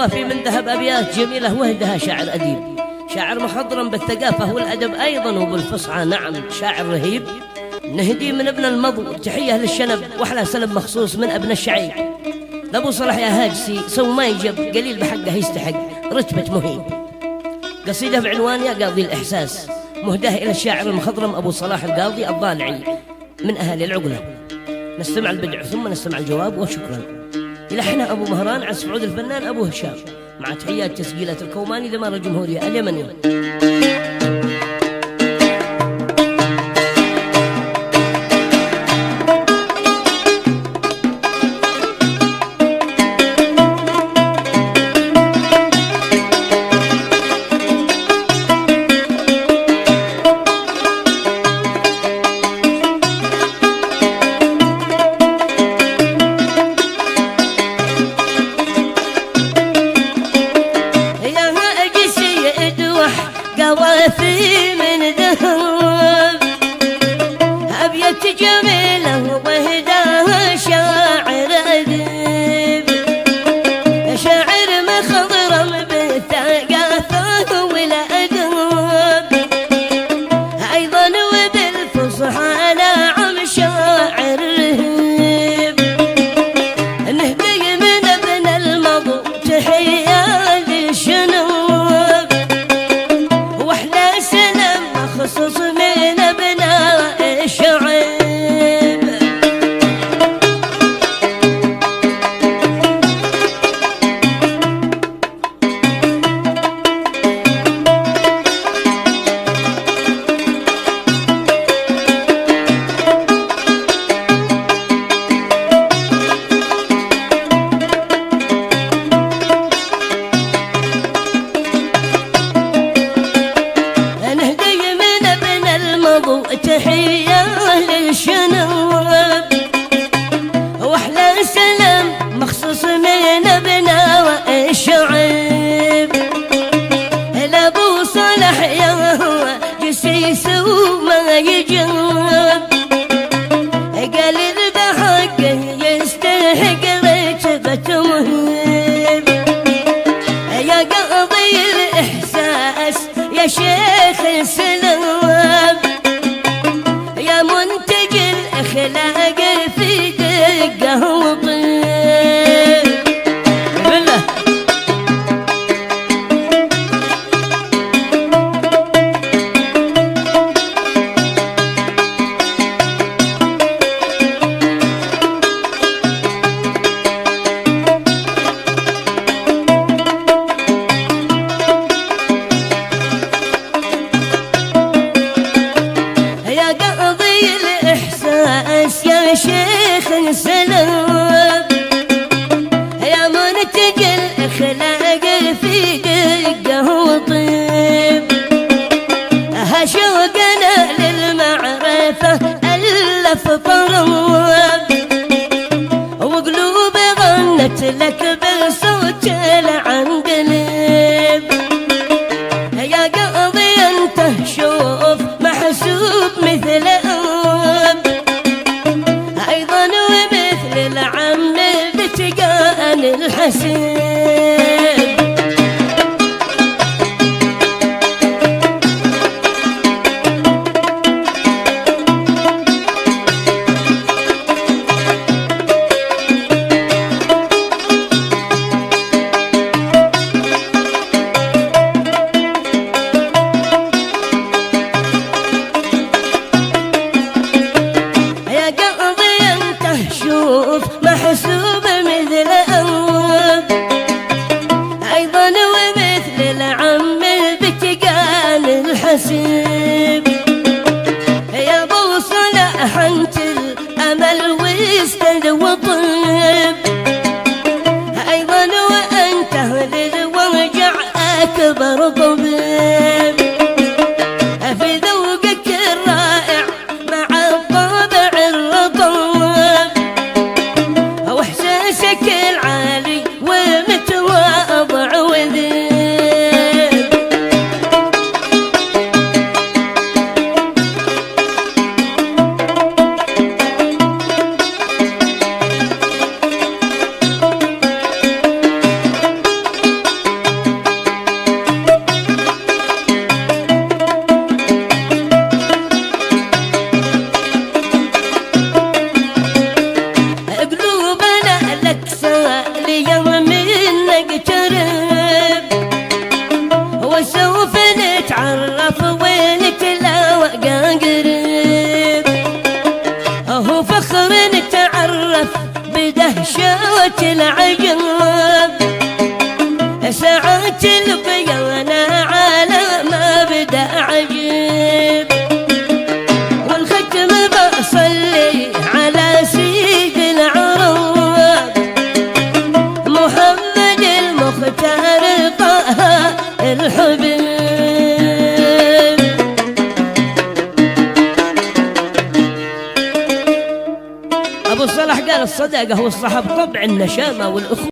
قوافي من ذهب أبيات جميلة وهدها شاعر أديب، شاعر مخضرم بالثقافة والأدب أيضا وبالفصحى، نعم شاعر رهيب. نهدي من ابن المضو تحية للشنب وأحلى سلب مخصوص من ابن الشعيب، لأبو صلاح يا هاجسي سو ما يجب قليل بحقه يستحق رتبة مهيب. قصيدة بعنوان يا قاضي الإحساس، مهداه إلى الشاعر المخضرم أبو صلاح القاضي الضالعي من أهالي العقلة. نستمع البدع ثم نستمع الجواب وشكرا. يلحنها أبو مهران، عزف عود الفنان أبو هشام، مع تحيات تسجيلات الكوماني دمار الجمهورية اليمنية. قوافي من ذهب أبيات جميلة وهداها شاعر أديب، شاعر مخضرم بالثقافة والأدب أيضا وبالفصحى، نعم شاعر رهيب. نهدي من ابن المضو تحية للشنو خصوص من ابناء الشعيب. تحية للشنوب وأحلى سلام مخصوص من ابناء الشعيب، لأبو صالح يا هو جسيس وما يجاب، قال بحقه يستحق رتبة مهيب. يا قاضي الإحساس يا شيخ السلام، يا منتج الأخلاق في دقه وطيب. بالله يا شيخ سلام، يا منتج الأخلاق في دقه وطيب، شوقنا للمعرفة ألف طرب، وقلوب غنت لك بصوت العندليب. يا قاضي أنت شوف محسوب مثل أيضا ومثل العم بتقان الحسيب. شوف محسوب مثل أيضا ومثل العم بتقان الحسيب. يا أبو صلاح أنت الأمل واستد وطيب، أيضا وأنت للوجع أكبر طبيب، في ذوقك الرائع مع الطابع الرطب وإحساسك العالي ومتواضع وذيب. وفخر تعرف بدهشة العجب، ساعات البيانة على ما بدا عجيب، والختم بصلي على سيد العرب محمد المختار طه الحبيب. أبو صلاح قال الصداقة والصحب طبع النشامة والأخوة.